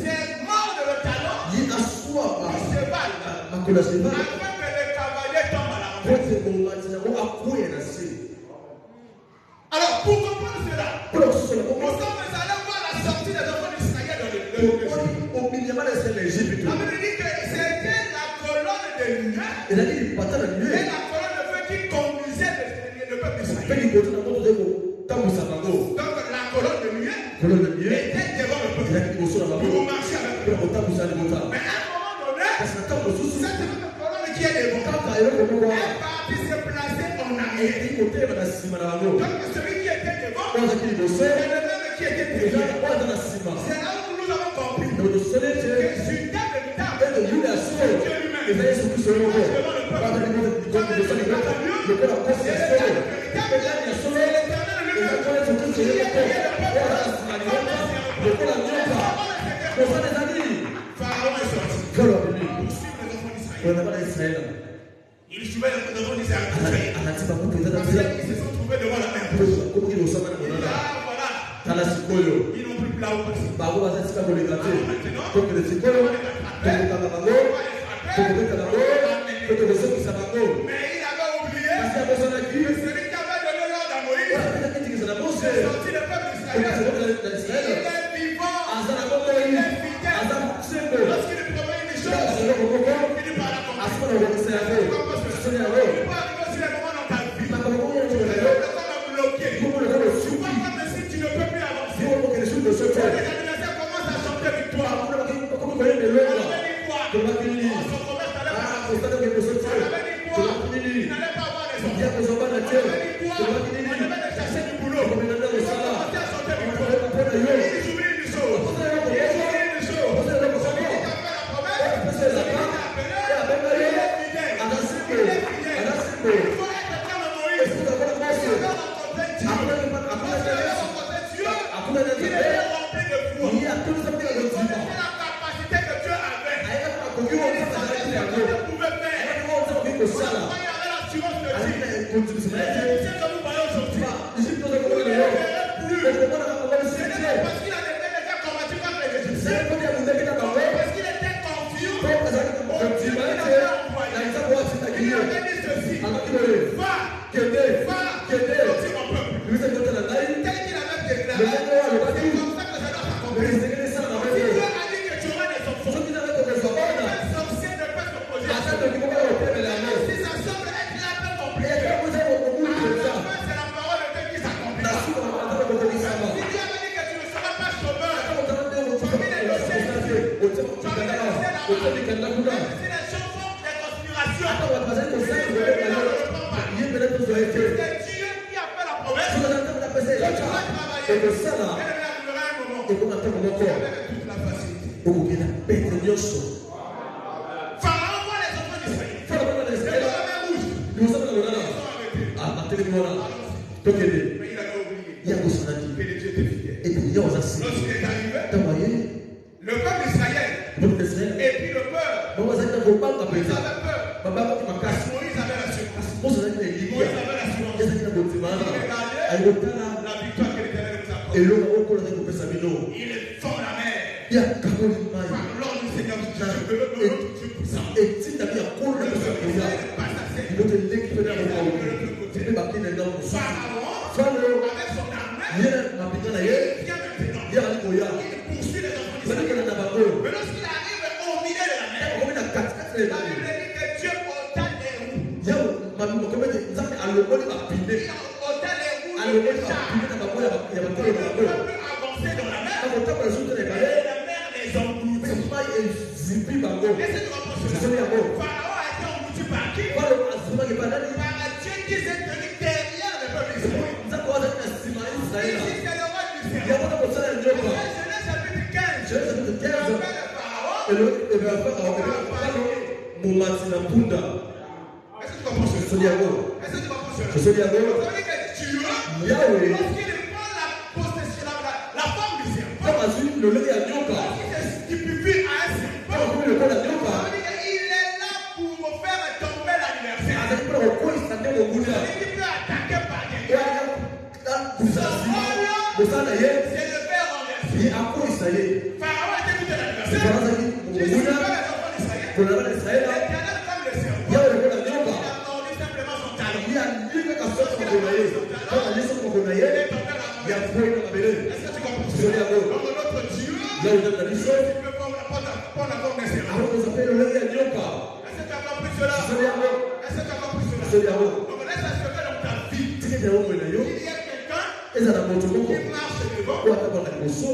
c'est mort de le talon du cheval afin que le cavalier tombe à la renverse. Alors, pour comprendre Nous sommes allés voir la sortie des enfants d'Israël dans le désert. La Bible dit que c'était la colonne de nuée et la colonne de feu qui conduisait le peuple d'Israël. Donc la colonne de nuée était devant le peuple. Vous marchez avec le peuple. Mais à un moment donné, cette même colonne qui est devant, elle partit se placer en arrière. Donc celui qui était devant, c'est le même qui était derrière. C'est là où nous avons compris que sur table de table, c'est Dieu lui-même. Devant le peuple. Comme il est dans la lieu, c'est le table de table, c'est l'Éternel lui-même qui est derrière le peuple. Pharaon est sorti. Pour suivre les enfants d'Israël. Il suivait les enfants d'Israël. Parce qu'ils se sont trouvés devant la mer. Et là, voilà. Ils n'ont plus là où passer. Maintenant, mais il avait oublié que celui qui avait donné l'ordre à Moïse, c'est sorti le peuple d'Israël. Il est vivant. Il est fidèle. Lorsqu'il lui promet une chose, il finit par la comprendre. Il peut arriver aussi les moments dans ta vie. Le temps va bloquer. Tu vois comme si tu ne peux plus avancer. Les adversaires commencent à chanter victoire. On avait dit quoi? On se commerce à la on avait dit quoi? Il n'allait pas avoir les enfants. On avait dit quoi? On devait chercher du boulot. On commençait à chanter victoire. Ils oublient une chose. Il là où on a la mission, tu peux pas avoir des serpents. alors on s'appelle le lien Nyoka. Est-ce que tu as compris cela? Est-ce que tu as compris cela? Donc laisse assurer dans ta vie. Il y a quelqu'un qui marche devant.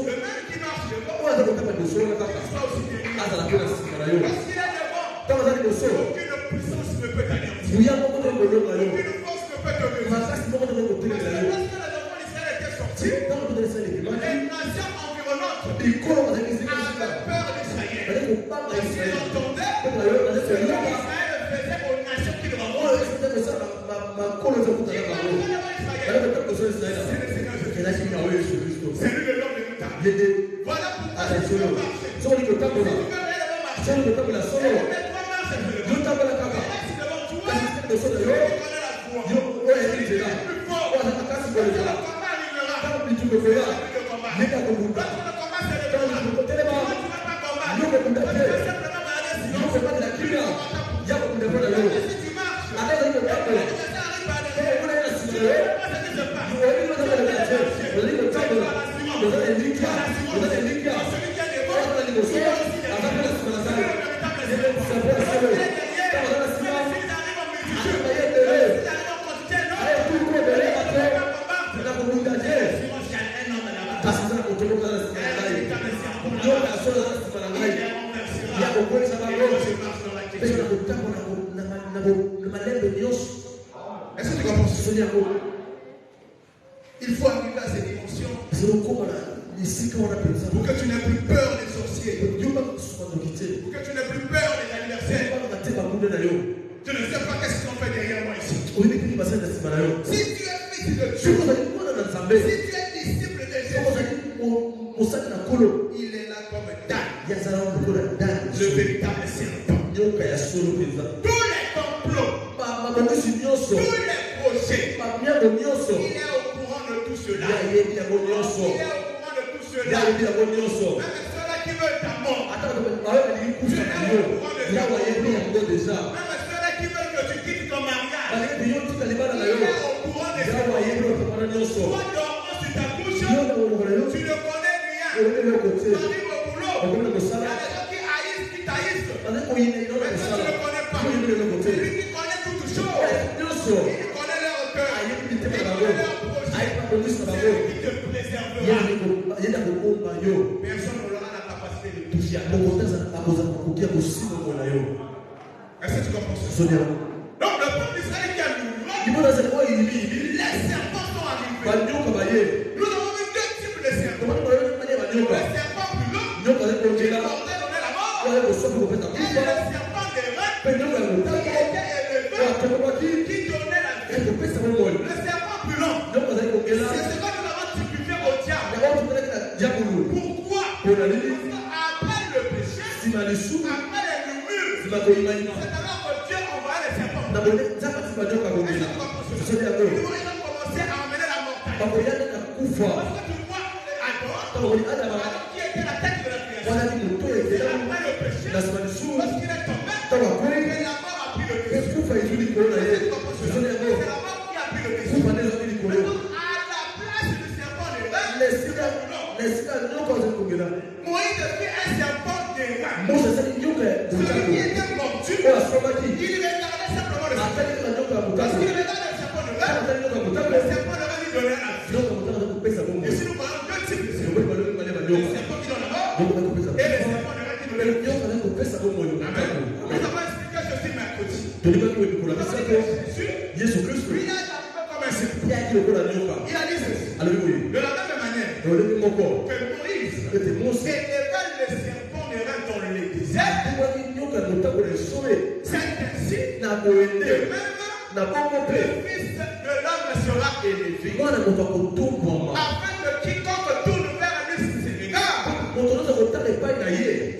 Le même qui marche devant. Ça aussi bien. Parce qu'il est devant. Aucune puissance ne peut t'anéantir. Aucune force ne peut te lever. Parce que les enfants d'Israël étaient sortis, les nations environnantes avaient peur d'Israël. Parce qu'ils entendaient ce qu'Israël faisait aux nations qui le rencontrent. C'est lui le nom de l'État. Voilà pourquoi tu peux marcher. Si tu peux réellement marcher, et mettre marche devant. Est-ce que tu comprends? Il faut arriver à ces dimensions pour que tu n'aies plus peur des sorciers, pour que tu n'aies plus peur des adversaires. Tu ne sais pas qu'est-ce qu'ils ont fait derrière moi ici. Si tu es fils de Dieu, si tu es disciple de Jésus, il est là comme Dan, le véritable serpent. Tous les complots, tous les projets, il est au courant de tout cela. Il est au courant de tout cela. Même ceux-là qui veulent ta mort, il est au courant de ça. Même ceux-là qui veulent que tu quittes ton mariage, il est au courant de ça. Toi, dormant sur ta couche, tu ne connais rien. Tu arrives au boulot, il y a des gens qui haïssent, qui taillissent. Mais toi, tu ne connais pas. C'est lui qui connaît toutes choses. Il connaît leur cœur. Il connaît leur projet. C'est lui qui te préservera. Personne n'aura la capacité de toucher à toi. Est-ce que tu comprends ça? Donc, le peuple d'Israël qui a mouru, les serpents sont arrivés. Nous avons vu deux types de serpents. Le serpent plus long, qui portait donner la mort. Et le serpent des reins, qui était élevé, qui donnait la vie. Le serpent plus long, c'est ce que nous avons typifié au diable. Pourquoi? Parce qu'après le péché, après les murmures, c'est alors que Dieu envoyait les serpents. Ils ont commencé à emmener la mortalité. Parce que tu vois, Adam, qui était la tête de la création, c'est après le péché, lorsqu'il est tombé, et la mort a pris le dessus. C'est la mort qui a pris le dessus. Donc, à la place du serpent des reins, Moïse a fait un serpent des reins. Celui qui était mordu, il regardait simplement le serpent. Lorsqu'il regardait le serpent de reins, le serpent de reins lui donnait la vie. Et si nous parlons deux types de serpents, le serpent qui donne la mort et le serpent de reins qui donne la vie. Amen. Nous avons expliqué ceci mercredi. Jésus, lui, il a arrivé comme un serpent. Il a dit ceci. De la même manière que Moïse élevait le serpent des reins dans le désert, c'est ainsi que même le Fils de l'homme sera élevé, afin que quiconque tourne vers lui ses regards,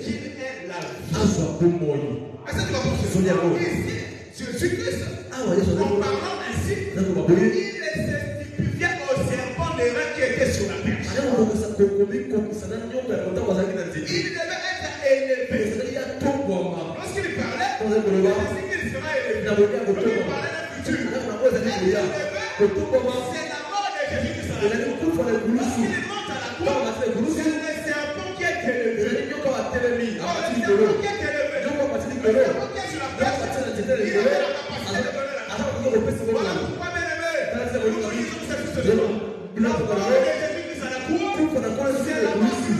qu'il ait la vie. Est-ce que tu vas comprendre? Ici, Jésus-Christ, en parlant ainsi, il s'estifiait au serpent des reins qui était sur la perche. Il devait être élevé. Lorsqu'il parlait, c'est qu'il sera élevé. Il parlait d'un futur. C'est la mort de Jésus qui sera élevé. Lorsqu'il monte à la croix, c'est le serpent qui est élevé. atelemi apati likolo nyoko apati likolo nyoko apati na nzete likolo aza koki kopesa bongo talisa kolinga biloko kango kufa na kolo soki ekulisi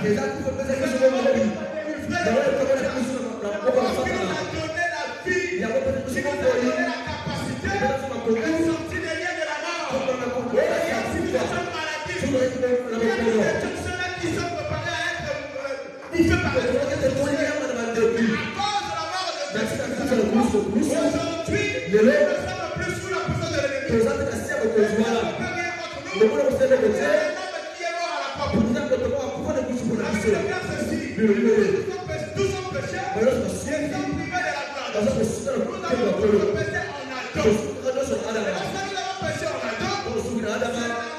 eza kufa pesa biso bongo lobi bango ekabona biso na mboka na satana yango pesa biso bongo oli ebena so makoku soki na makoku oyo ya kufa soki na ekibona na mokolo qui sont préparés à être bouffés par les autres. À cause de la mort de Dieu. Aujourd'hui, nous ne sommes plus sous la puissance de l'ennemi. Il y a un homme qui est mort à la porte. Avec le cœur ceci, tous ont péché, ils sont privés de la gloire. Nous avons tous péché en Adam. Lorsque nous avons péché en Adam, c'est la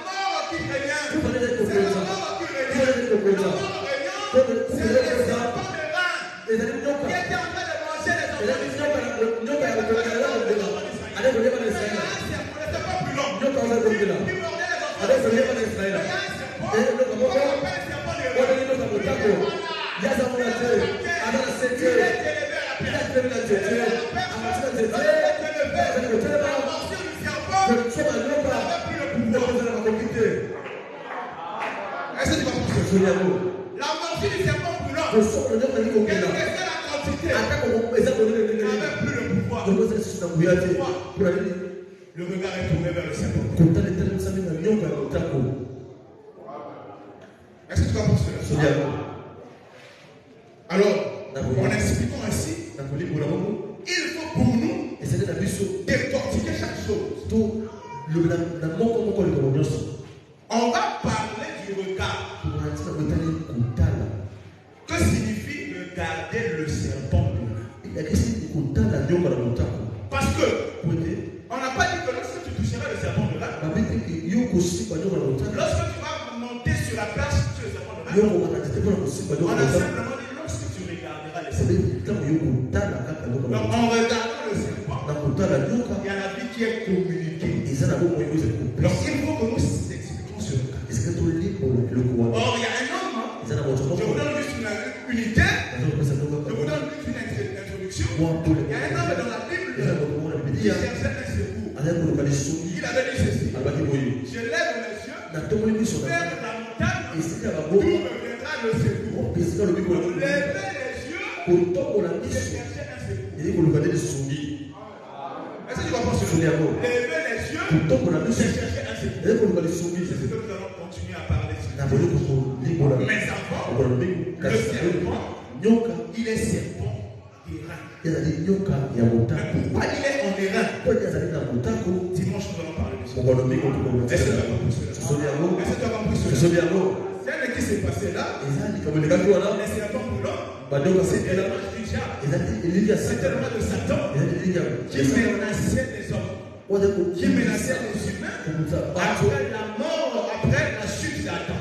mort qui régnait. C'est la mort qui régnait. La mort régnant, c'est les serpents de rein qui étaient en train de manger les enfants d'Israël. C'était pas plus long. Qui mordaient les enfants d'Israël. On appelle serpent de rein. Il est élevé à la pierre. Est-ce que tu vas penser? La morsure du serpent brûlant, quelle était la quantité? Il n'avait plus le pouvoir. Le regard est tourné vers le serpent. Est-ce que tu vas penser? Alors, en expliquant ainsi, il faut pour nous décortiquer chaque chose. On va parler du regard. Que signifie regarder le serpent? Parce que on n'a pas dit que lorsque tu toucheras le serpent de là, lorsque tu vas monter sur la place sur le serpent de là, on a simplement dit lorsque tu regarderas le serpent. Donc en regardant le serpent, il y a la vie qui est communiquée. Donc il faut que nous expliquions sur le cas. Or il y a un homme, je vous donne juste une unité, je vous donne juste une introduction. Il y a un homme dans la Bible qui cherchait un secours. Il avait dit ceci: je lève les yeux vers la montagne, d'où me viendra le secours. Levez les yeux, je cherchais un secours. Est-ce que tu vas penser? Levez les yeux, je cherchais un secours. C'est ce que nous allons continuer à parler. Mais avant, le serpent, il est serpent d'airain. Pourquoi il est en airain? Dimanche, nous allons parler de ça. Est-ce que tu as compris cela? C'est un qui s'est passé là. Les serpents brûlants, c'était la marche du diable. C'était le roi de Satan qui menaçait les hommes, qui menaçait les humains après la mort, après la chute d'Adam.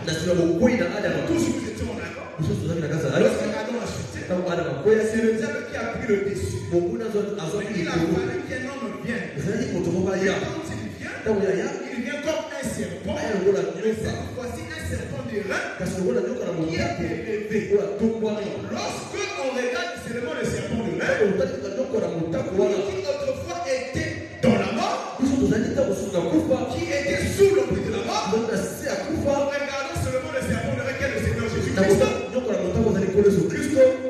Tous nous étions d'accord. Lorsque Adam a chuté, c'est le diable qui a pris le dessus. Il a fallu qu'un homme vienne. Et quand il vient, il vient comme un serpent. Mais cette fois-ci, un serpent d'airain qui est élevé. Lorsque on regarde seulement le serpent d'airain, qui autrefois était dans la mort, qui était sous l'emprise de la mort, en regardant seulement le serpent d'airain qui est le Seigneur Jésus-Christ,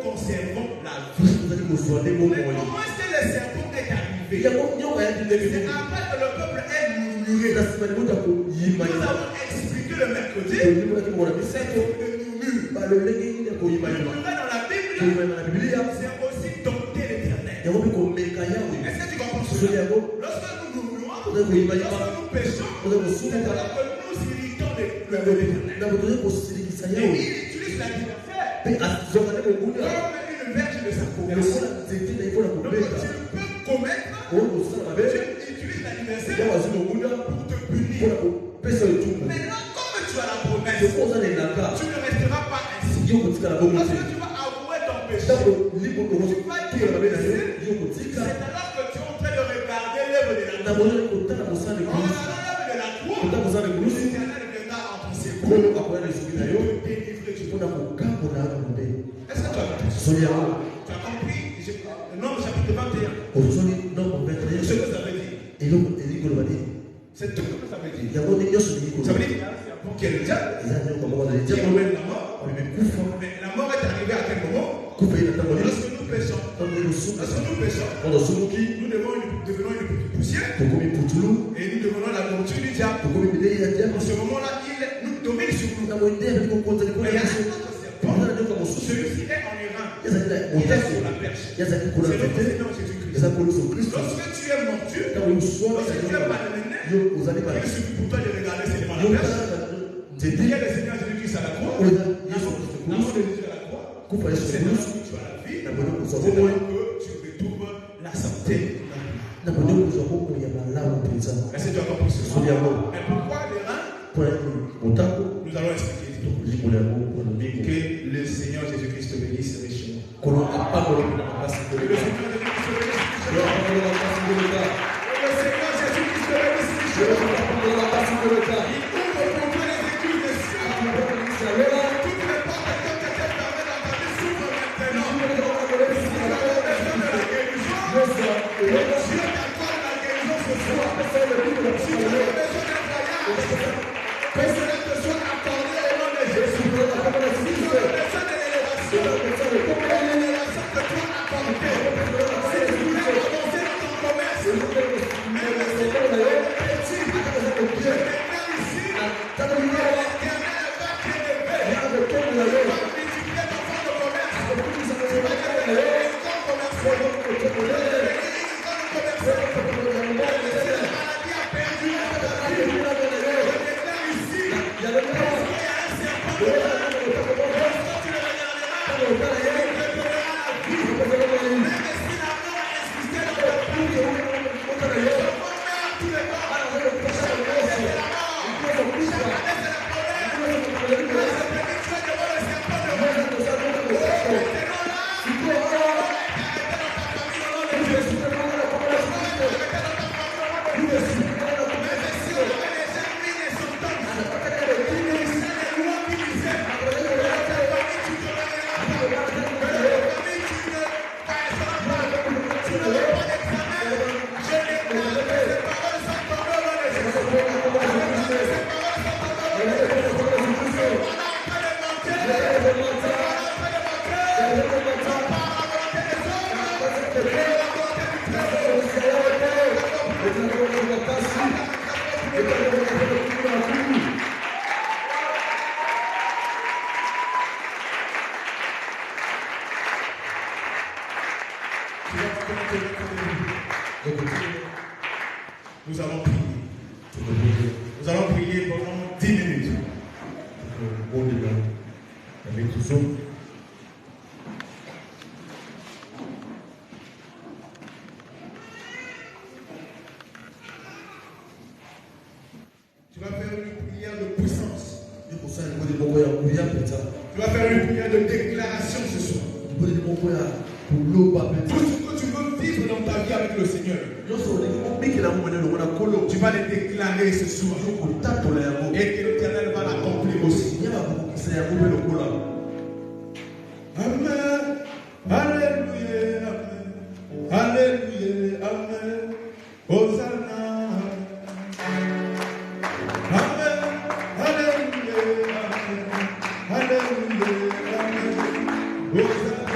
conservons la vie. Mais comment est-ce que le serpent est arrivé? C'est après que le peuple est murmuré. Nous avons expliqué le mercredi c'est le murmure. Dans la Bible, c'est aussi dompter l'éternel. Est-ce que tu comprends cela? Lorsque nous murmurons, lorsque nous péchons, c'est alors que nous irritons l'éternel. Et il utilise l'adversaire comme une verge de sa colère. Donc tu peux commettre, tu utilises l'adversaire pour te punir. Maintenant, comme tu as la promesse, tu ne resteras pas ainsi. Lorsque tu vas avouer ton péché, tu vas dire c'est alors que tu es en train de regarder l'œuvre de la croix. En regardant l'œuvre de la croix, l'éternel viendra en ton secours pour te délivrer du monde. Est-ce que Tu as compris? Nombre chapitre 21. Ce que ça veut dire. C'est tout ce que ça veut dire. Ça veut dire qu'il y a un serpent qui est le diable, qui emmène la mort. Mais la mort est arrivée à quel moment? Lorsque nous péchons. Nous devenons une poussière. Et nous devenons la nourriture du diable. En ce moment-là, il nous domine sur nous. Mais il y a un autre serpent. Celui-ci est en errant. Il est sur la perche. C'est le Seigneur Jésus-Christ. Lorsque tu es mortu, lorsque tu es malmené, il suffit pour toi de regarder seulement la perche. Il y a le Seigneur Jésus-Christ à la croix. L'amour de Jésus à la croix. C'est là où tu as la vie. C'est là que tu retrouves la santé. Est-ce que tu as compris ce soir? Mais pourquoi les reins? Nous allons expliquer. Que le Seigneur Jésus-Christ te bénisse richement. Que le Seigneur Jésus-Christ te bénisse richement. Que le Seigneur Jésus-Christ te bénisse richement. Il ouvre pour toi les écluses des cieux. Toutes les portes qui ont été fermées dans ta vie s'ouvrent maintenant. Si tu as besoin de la guérison, Dieu t'accorde la guérison ce soir. Si tu as besoin d'un voyage, que cela te soit accordé au nom de Jésus. Si tu as besoin de l'élévation, que l'élévation te soit accordée. Si tu veux avancer dans ton commerce, même le Seigneur est petit. Je déclare ici, l'Éternel va t'élever. Il va multiplier ton fonds de commerce. Tu vas devenir une grande commerciale. Tu vas devenir une grande commerciale. La maladie a perdu la vie. Je déclare ici, il y a un serpent de lorsque tu le regarderas, il te donnera la vie. Même si la mort a insisté dans ta vie, je commande tous les corps. Chaque année c'est la mort. Chaque année c'est la colère. Tu es devant le serpent de mort. Maintenant là, on est arrêté dans ta famille au nom de Jésus. On est arrêté dans ta famille au nom de Jésus. Mais si on avait les ennemis des sentences, les lois qui disaient, ta famille tu te réveilleras pas. Ta famille tu ne paraîtras pas. Tu n'auras pas d'examen. Je déclare que ces paroles sont tombées au nom de Jésus. Je déclare que ces paroles sont tombées au nom de Jésus. On a en train de mentir. On a en train de mentir. On part à volonté des hommes. Et à la volonté du Nous allons prier. Nous allons prier pendant 10 minutes. Tu vas faire une prière de puissance. Tu vas faire une prière de déclaration ce soir. Tout ce que tu veux vivre dans ta vie avec le Seigneur, tu vas les déclarer ce soir. Et que l'Éternel va l'accomplir aussi. Amen. Alléluia. Amen. Alléluia. Amen. Hosanna. Amen. Alléluia. Amen. Alléluia. Amen. Hosanna.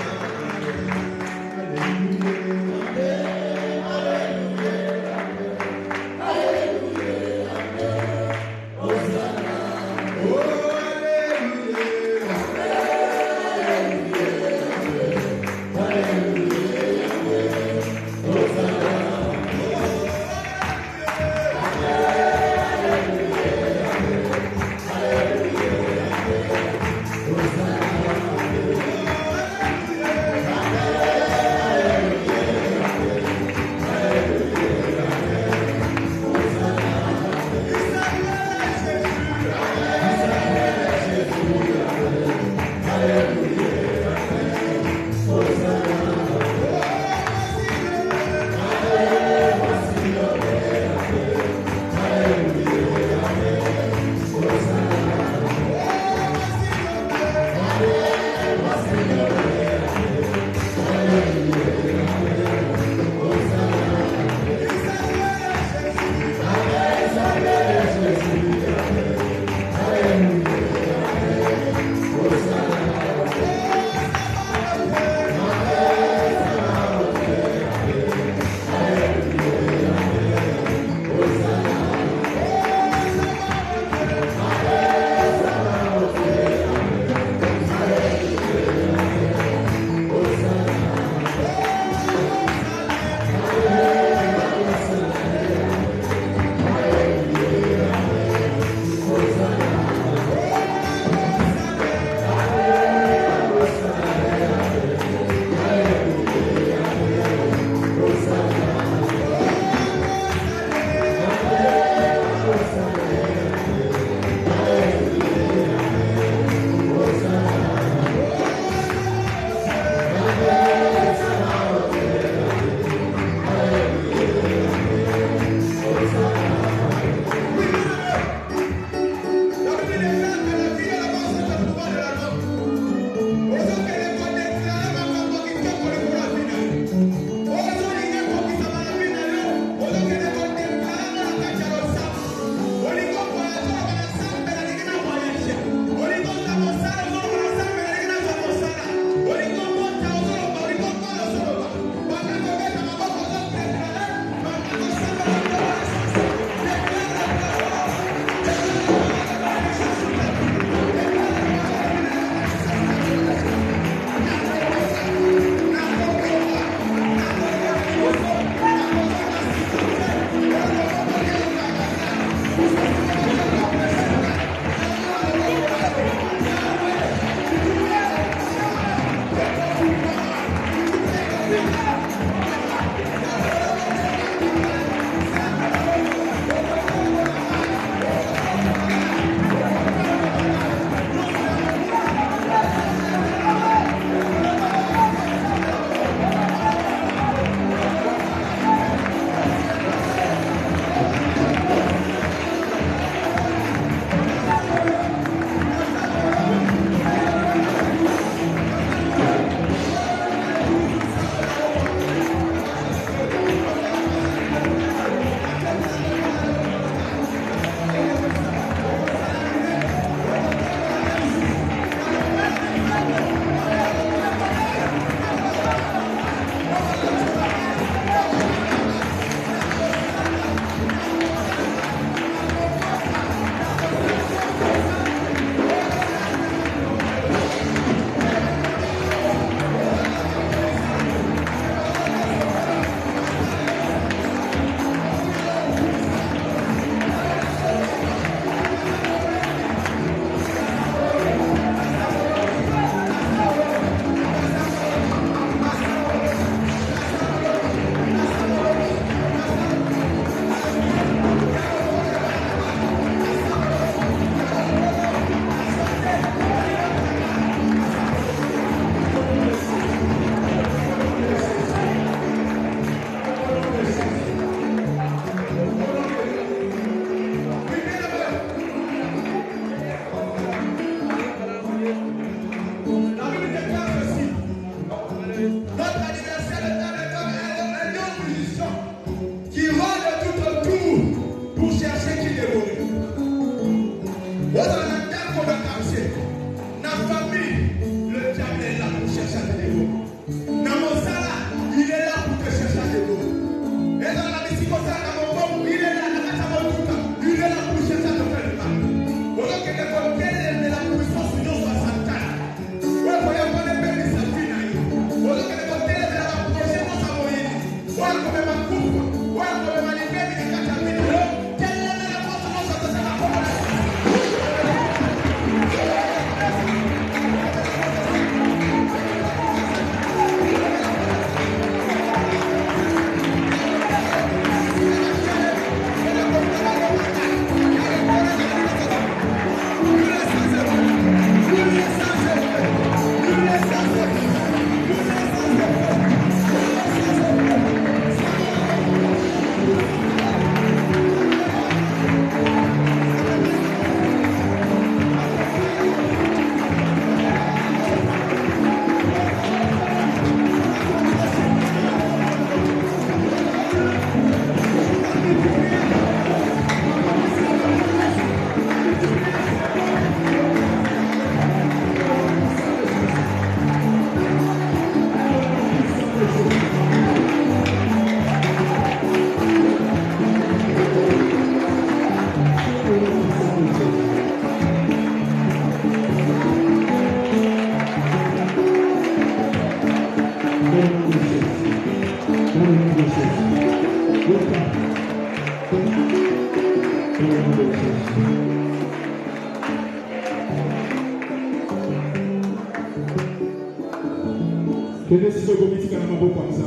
décisions politiques à la comme ça.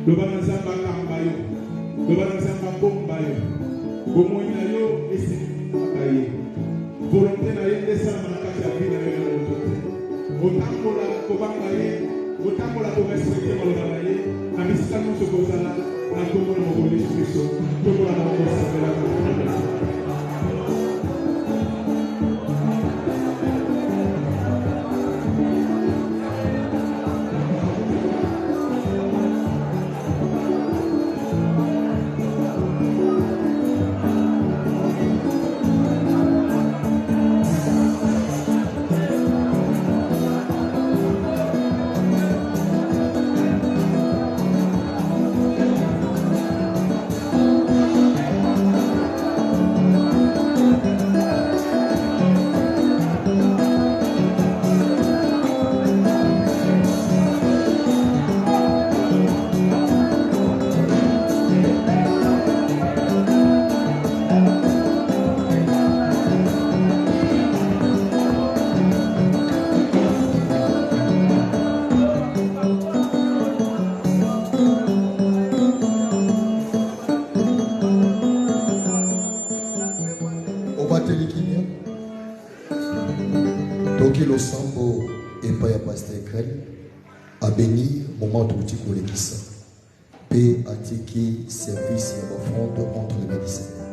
Le banazamba kambayo, le banazamba bombayo, gomoinayo et c'est bataille. Volonté na yende ça na kati ya vida na moto. Otambola kobangaye, otambola ko respecter malobaye, na bisika no sokozala na kombo na mobile Kristo, kombo na mobile sabela. à bénir moment où tu connais qui ça. Paix à qui service et offrande entre les médecins.